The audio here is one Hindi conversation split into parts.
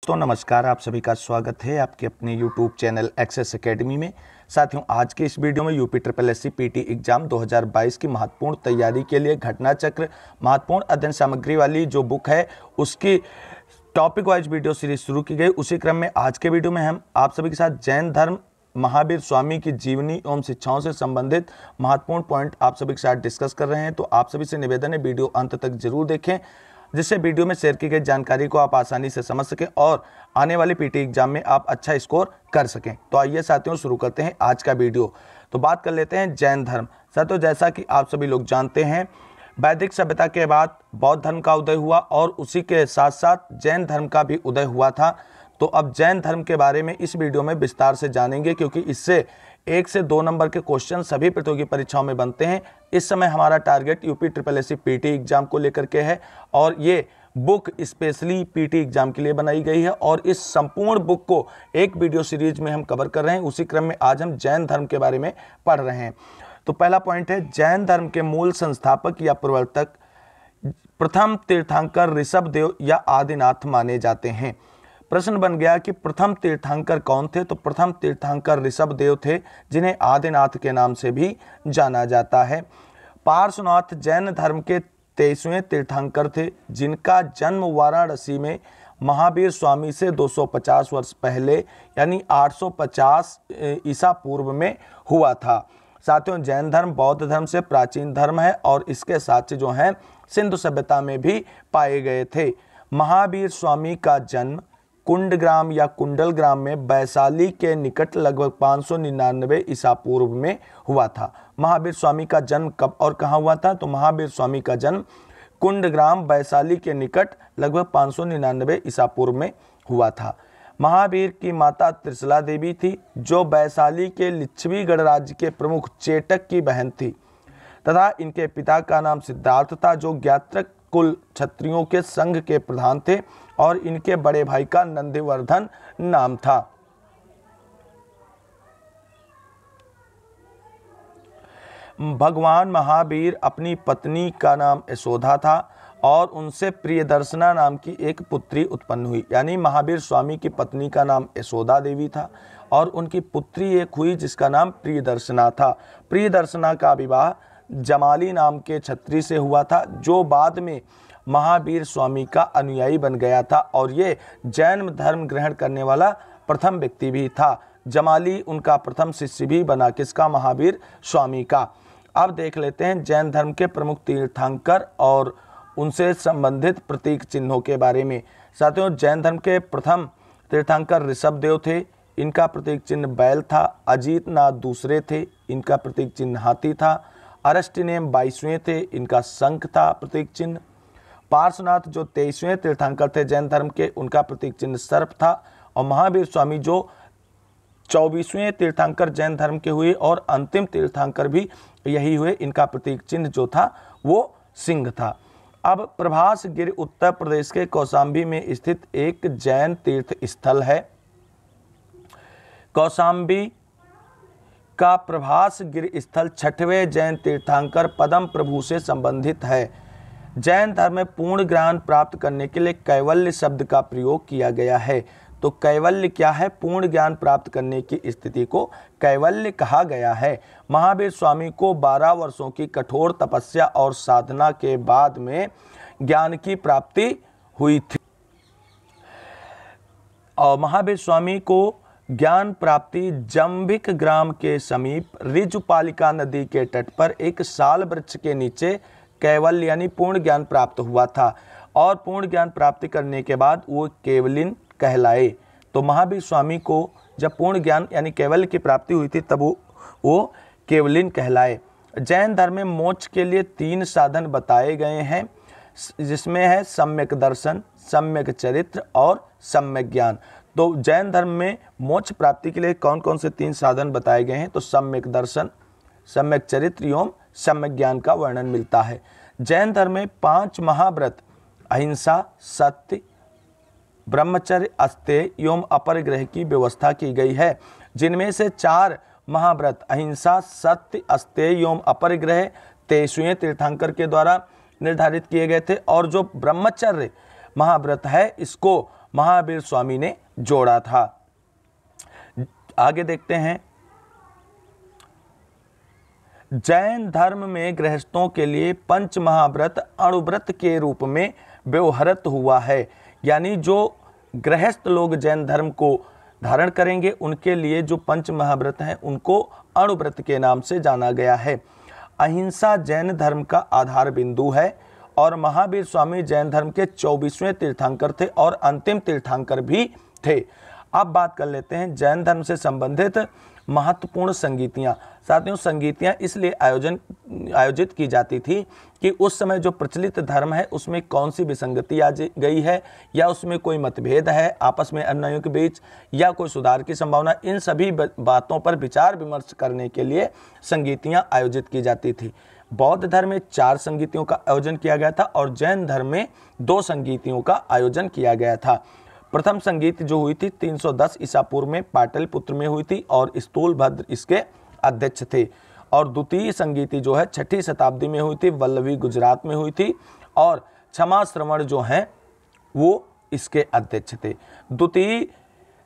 दोस्तों नमस्कार, आप सभी का स्वागत है आपके अपने YouTube चैनल एक्सेस एकेडमी में। साथियों, आज के इस वीडियो में UP triple SC PT exam 2022 की महत्वपूर्ण तैयारी के लिए घटना चक्र महत्वपूर्ण अध्ययन सामग्री वाली जो बुक है उसकी टॉपिक वाइज वीडियो सीरीज शुरू की गई। उसी क्रम में आज के वीडियो में हम आप सभी के साथ जैन धर्म महावीर स्वामी की जीवनी एवं शिक्षाओं से संबंधित महत्वपूर्ण पॉइंट आप सभी के साथ डिस्कस कर रहे हैं। तो आप सभी से निवेदन है वीडियो अंत तक जरूर देखें, जिससे वीडियो में शेयर की गई जानकारी को आप आसानी से समझ सकें और आने वाली पीटी एग्जाम में आप अच्छा स्कोर कर सकें। तो आइए साथियों शुरू करते हैं आज का वीडियो। तो बात कर लेते हैं जैन धर्म। साथियों, जैसा कि आप सभी लोग जानते हैं, वैदिक सभ्यता के बाद बौद्ध धर्म का उदय हुआ और उसी के साथ साथ जैन धर्म का भी उदय हुआ था। तो अब जैन धर्म के बारे में इस वीडियो में विस्तार से जानेंगे, क्योंकि इससे 1 से 2 नंबर के क्वेश्चन सभी प्रतियोगी परीक्षाओं में बनते हैं। इस समय हमारा target UP triple SC PT exam को लेकर के है और ये बुक स्पेशली पीटी एग्जाम के लिए बनाई गई है और इस संपूर्ण बुक को एक वीडियो सीरीज में हम कवर कर रहे हैं। उसी क्रम में आज हम जैन धर्म के बारे में पढ़ रहे हैं। तो पहला पॉइंट है, जैन धर्म के मूल संस्थापक या प्रवर्तक प्रथम तीर्थंकर ऋषभदेव या आदिनाथ माने जाते हैं। प्रश्न बन गया कि प्रथम तीर्थंकर कौन थे। तो प्रथम तीर्थंकर ऋषभदेव थे, जिन्हें आदिनाथ के नाम से भी जाना जाता है। पार्श्वनाथ जैन धर्म के 23वें तीर्थंकर थे, जिनका जन्म वाराणसी में महावीर स्वामी से 250 वर्ष पहले यानी 850 ईसा पूर्व में हुआ था। साथियों, जैन धर्म बौद्ध धर्म से प्राचीन धर्म है और इसके साक्ष्य जो हैं सिंधु सभ्यता में भी पाए गए थे। महावीर स्वामी का जन्म कुंडग्राम या कुंडल ग्राम में वैशाली के निकट लगभग 599 ईसा पूर्व में हुआ था। महावीर स्वामी का जन्म कब और कहाँ हुआ था? तो महावीर स्वामी का जन्म कुंडग्राम वैशाली के निकट लगभग 599 ईसा पूर्व में हुआ था। महावीर की माता त्रिशला देवी थी, जो वैशाली के लिच्छवी गणराज्य के प्रमुख चेटक की बहन थी, तथा इनके पिता का नाम सिद्धार्थ था, जो ज्ञात्रक कुल क्षत्रियों के संघ के प्रधान थे, और इनके बड़े भाई का नंदिवर्धन नाम था। भगवान महावीर अपनी पत्नी का नाम यशोदा था और उनसे प्रियदर्शना नाम की एक पुत्री उत्पन्न हुई। यानी महावीर स्वामी की पत्नी का नाम यशोदा देवी था और उनकी पुत्री एक हुई जिसका नाम प्रियदर्शना था। प्रियदर्शना का विवाह जमाली नाम के क्षत्रिय से हुआ था, जो बाद में महावीर स्वामी का अनुयायी बन गया था और ये जैन धर्म ग्रहण करने वाला प्रथम व्यक्ति भी था। जमाली उनका प्रथम शिष्य भी बना, किसका? महावीर स्वामी का। अब देख लेते हैं जैन धर्म के प्रमुख तीर्थंकर और उनसे संबंधित प्रतीक चिन्हों के बारे में। साथियों, जैन धर्म के प्रथम तीर्थंकर ऋषभदेव थे, इनका प्रतीक चिन्ह बैल था। अजीतनाथ दूसरे थे, इनका प्रतीक चिन्ह हाथी था। अरस्टिनेम 22वें थे, इनका शंख था प्रतीक चिन्ह। पार्श्वनाथ जो 23वें तीर्थंकर थे जैन धर्म के, उनका प्रतीक चिन्ह सर्प था। और महावीर स्वामी जो 24वें तीर्थंकर जैन धर्म के हुए और अंतिम तीर्थंकर भी यही हुए, इनका प्रतीक चिन्ह जो था वो सिंह था। अब प्रभास गिर उत्तर प्रदेश के कौशाम्बी में स्थित एक जैन तीर्थ स्थल है। कौशाम्बी का प्रभास गिर स्थल 6वें जैन तीर्थंकर पद्म प्रभु से संबंधित है। जैन धर्म में पूर्ण ज्ञान प्राप्त करने के लिए कैवल्य शब्द का प्रयोग किया गया है। तो कैवल्य क्या है? पूर्ण ज्ञान प्राप्त करने की स्थिति को कैवल्य कहा गया है। महावीर स्वामी को 12 वर्षों की कठोर तपस्या और साधना के बाद में ज्ञान की प्राप्ति हुई थी। और महावीर स्वामी को ज्ञान प्राप्ति जंभिक ग्राम के समीप ऋजुपालिका नदी के तट पर एक साल वृक्ष के नीचे कैवल्य यानी पूर्ण ज्ञान प्राप्त हुआ था और पूर्ण ज्ञान प्राप्ति करने के बाद वो केवलिन कहलाए। तो महावीर स्वामी को जब पूर्ण ज्ञान यानी कैवल्य की प्राप्ति हुई थी तब वो केवलिन कहलाए। जैन धर्म में मोक्ष के लिए 3 साधन बताए गए हैं, जिसमें है सम्यक दर्शन, सम्यक चरित्र और सम्यक ज्ञान। तो जैन धर्म में मोक्ष प्राप्ति के लिए कौन कौन से 3 साधन बताए गए हैं? तो सम्यक दर्शन, सम्यक चरित्र एवं सम्यक ज्ञान का वर्णन मिलता है। जैन धर्म में 5 महाव्रत अहिंसा, सत्य, ब्रह्मचर्य, अस्तेय एवं अपरिग्रह की व्यवस्था की गई है, जिनमें से 4 महाव्रत अहिंसा, सत्य, अस्तेय एवं अपरिग्रह 23वें तीर्थंकर के द्वारा निर्धारित किए गए थे और जो ब्रह्मचर्य महाव्रत है इसको महावीर स्वामी ने जोड़ा था। आगे देखते हैं, जैन धर्म में गृहस्थों के लिए पंच महाव्रत अणुव्रत के रूप में व्यवहृत हुआ है। यानी जो गृहस्थ लोग जैन धर्म को धारण करेंगे उनके लिए जो पंच महाव्रत हैं उनको अणुव्रत के नाम से जाना गया है। अहिंसा जैन धर्म का आधार बिंदु है और महावीर स्वामी जैन धर्म के 24वें तीर्थंकर थे और अंतिम तीर्थंकर भी थे। अब बात कर लेते हैं जैन धर्म से संबंधित महत्वपूर्ण संगीतियाँ। साथियों, संगीतियाँ इसलिए आयोजित की जाती थी कि उस समय जो प्रचलित धर्म है उसमें कौन सी विसंगति आ गई है या उसमें कोई मतभेद है आपस में अनुयायियों के बीच या कोई सुधार की संभावना, इन सभी बातों पर विचार विमर्श करने के लिए संगीतियाँ आयोजित की जाती थी। बौद्ध धर्म में 4 संगीतियों का आयोजन किया गया था और जैन धर्म में 2 संगीतियों का आयोजन किया गया था। प्रथम संगीत जो हुई थी 310 ईसा पूर्व में पाटलिपुत्र में हुई थी और स्थूलभद्र इसके अध्यक्ष थे। और द्वितीय संगीति जो है 6ठी शताब्दी में हुई थी, वल्लभी गुजरात में हुई थी और क्षमा श्रवण जो हैं वो इसके अध्यक्ष थे। द्वितीय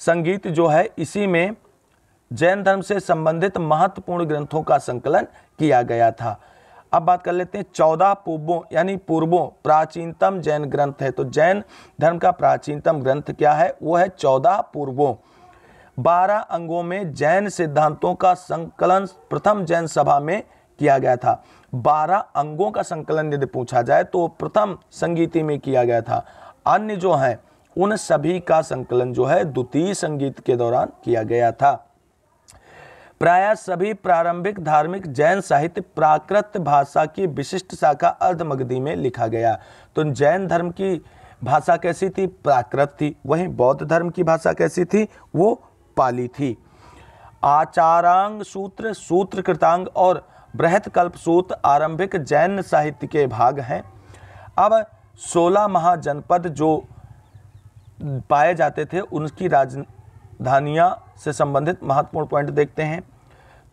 संगीत जो है इसी में जैन धर्म से संबंधित महत्वपूर्ण ग्रंथों का संकलन किया गया था। अब बात कर लेते हैं 14 पूर्वों यानी पूर्वों प्राचीनतम जैन ग्रंथ है। तो जैन धर्म का प्राचीनतम ग्रंथ क्या है? वो है 14 पूर्वों। 12 अंगों में जैन सिद्धांतों का संकलन प्रथम जैन सभा में किया गया था। 12 अंगों का संकलन यदि पूछा जाए तो प्रथम संगीति में किया गया था। अन्य जो हैं उन सभी का संकलन जो है द्वितीय संगीत के दौरान किया गया था। प्रायः सभी प्रारंभिक धार्मिक जैन साहित्य प्राकृत भाषा की विशिष्ट शाखा अर्धमगधी में लिखा गया। तो जैन धर्म की भाषा कैसी थी? प्राकृत थी। वहीं बौद्ध धर्म की भाषा कैसी थी? वो पाली थी। आचारांग सूत्र, सूत्र कृतांग और बृहत कल्प सूत्र आरंभिक जैन साहित्य के भाग हैं। अब 16 महाजनपद जो पाए जाते थे उनकी राजधानियां से संबंधित महत्वपूर्ण पॉइंट देखते हैं।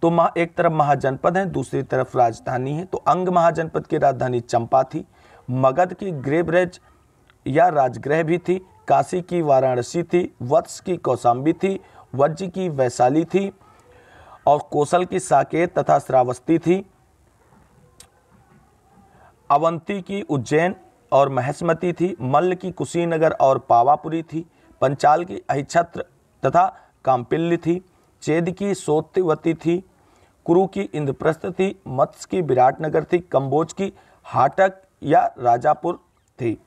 तो एक तरफ महाजनपद है, दूसरी तरफ राजधानी है। तो अंग महाजनपद की राजधानी चंपा थी, मगध की गृहब्रज या राजगृह भी थी, काशी की वाराणसी थी, वत्स की कौशाम्बी थी, वज्र की वैशाली थी और कोसल की साकेत तथा श्रावस्ती थी। अवंती की उज्जैन और महेशमती थी, मल्ल की कुशीनगर और पावापुरी थी, पंचाल की अहिछत्र तथा काम्पिल्य थी, चेद की सोत्यवती थी, कुरु की इंद्रप्रस्थ थी, मत्स्य की विराटनगर थी, कंबोज की हाटक या राजापुर थी।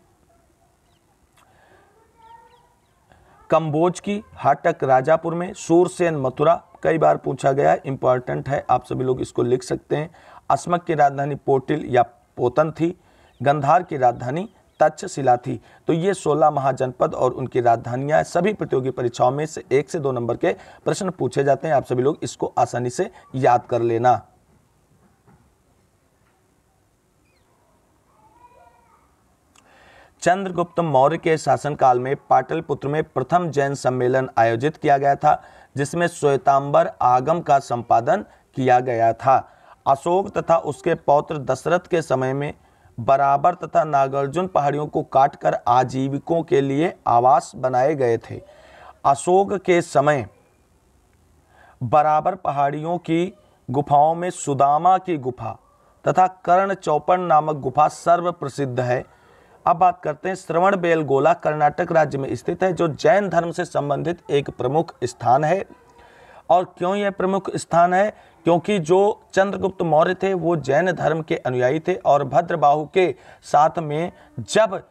कंबोज की हाटक राजापुर में, सूरसेन मथुरा कई बार पूछा गया है, इंपॉर्टेंट है, आप सभी लोग इसको लिख सकते हैं। अस्मक की राजधानी पोटिल या पोतन थी, गंधार की राजधानी तक्षशिला थी। तो ये 16 महाजनपद और उनकी राजधानियां सभी प्रतियोगी परीक्षाओं में से 1 से 2 नंबर के प्रश्न पूछे जाते हैं। आप सभी लोग इसको आसानी से याद कर लेना। चंद्रगुप्त मौर्य के शासनकाल में पाटलिपुत्र में प्रथम जैन सम्मेलन आयोजित किया गया था, जिसमें श्वेतांबर आगम का संपादन किया गया था। अशोक तथा उसके पौत्र दशरथ के समय में बराबर तथा नागार्जुन पहाड़ियों को काटकर आजीविकों के लिए आवास बनाए गए थे। अशोक के समय बराबर पहाड़ियों की गुफाओं में सुदामा की गुफा तथा कर्ण चौपड़ नामक गुफा सर्व प्रसिद्ध है। अब बात करते हैं श्रवणबेलगोला कर्नाटक राज्य में स्थित है, जो जैन धर्म से संबंधित एक प्रमुख स्थान है। और क्यों यह प्रमुख स्थान है? क्योंकि जो चंद्रगुप्त मौर्य थे वो जैन धर्म के अनुयायी थे और भद्रबाहु के साथ में जब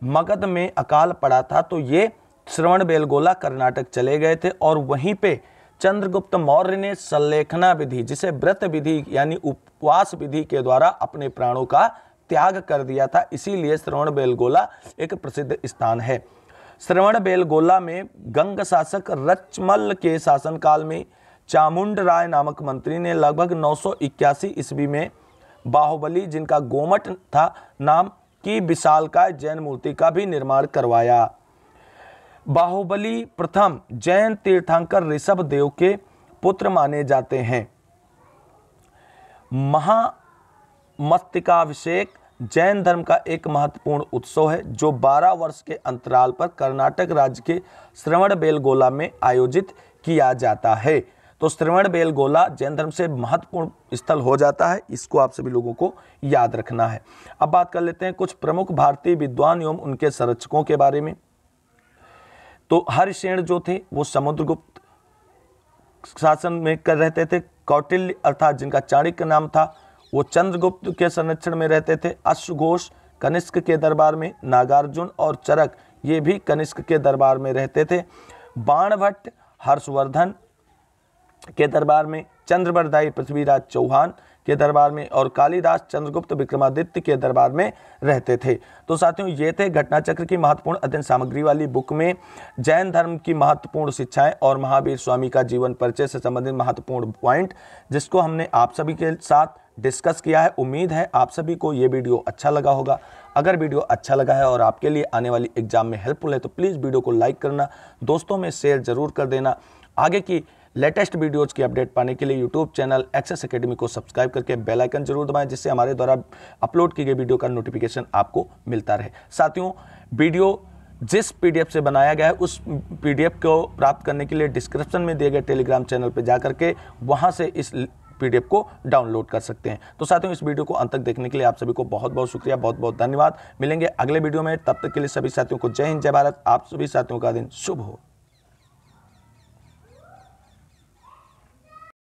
मगध में अकाल पड़ा था तो ये श्रवणबेलगोला कर्नाटक चले गए थे और वहीं पे चंद्रगुप्त मौर्य ने सल्लेखना विधि, जिसे व्रत विधि यानी उपवास विधि के द्वारा अपने प्राणों का त्याग कर दिया था। इसीलिए श्रवणबेलगोला एक प्रसिद्ध स्थान है। श्रवणबेलगोला में गंग शासक रचमल के शासनकाल में चामुंड राय नामक मंत्री ने लगभग 981 ईस्वी में बाहुबली, जिनका गोमट था नाम, की विशालकाय जैन मूर्ति का भी निर्माण करवाया। बाहुबली प्रथम जैन तीर्थंकर ऋषभ देव के पुत्र माने जाते हैं। महामस्तकाभिषेक जैन धर्म का एक महत्वपूर्ण उत्सव है जो 12 वर्ष के अंतराल पर कर्नाटक राज्य के श्रवणबेलगोला में आयोजित किया जाता है। तो श्रवणबेलगोला जैन धर्म से महत्वपूर्ण स्थल हो जाता है, इसको आप सभी लोगों को याद रखना है। अब बात कर लेते हैं कुछ प्रमुख भारतीय विद्वान एवं उनके संरक्षकों के बारे में। तो हरिसेन जो थे वो समुद्रगुप्त शासन में कर रहते थे। कौटिल्य अर्थात जिनका चाणक्य नाम था वो चंद्रगुप्त के संरक्षण में रहते थे। अश्वघोष कनिष्क के दरबार में, नागार्जुन और चरक ये भी कनिष्क के दरबार में रहते थे। बाणभट्ट हर्षवर्धन के दरबार में, चंद्रबरदाई पृथ्वीराज चौहान के दरबार में और कालिदास चंद्रगुप्त विक्रमादित्य के दरबार में रहते थे। तो साथियों ये थे घटना चक्र की महत्वपूर्ण अध्ययन सामग्री वाली बुक में जैन धर्म की महत्वपूर्ण शिक्षाएं और महावीर स्वामी का जीवन परिचय से संबंधित महत्वपूर्ण पॉइंट, जिसको हमने आप सभी के साथ डिस्कस किया है। उम्मीद है आप सभी को ये वीडियो अच्छा लगा होगा। अगर वीडियो अच्छा लगा है और आपके लिए आने वाली एग्जाम में हेल्पफुल है तो प्लीज़ वीडियो को लाइक करना, दोस्तों में शेयर जरूर कर देना। आगे की लेटेस्ट वीडियोज़ की अपडेट पाने के लिए यूट्यूब चैनल एक्सेस एकेडमी को सब्सक्राइब करके बेल आइकन जरूर दबाएं, जिससे हमारे द्वारा अपलोड की गई वीडियो का नोटिफिकेशन आपको मिलता रहे। साथियों वीडियो जिस पीडीएफ से बनाया गया है उस पीडीएफ को प्राप्त करने के लिए डिस्क्रिप्शन में दिए गए टेलीग्राम चैनल पर जाकर के वहाँ से इस पीडीएफ को डाउनलोड कर सकते हैं। तो साथियों इस वीडियो को अंत तक देखने के लिए आप सभी को बहुत बहुत शुक्रिया, बहुत बहुत धन्यवाद। मिलेंगे अगले वीडियो में, तब तक के लिए सभी साथियों को जय हिंद, जय भारत। आप सभी साथियों का दिन शुभ हो।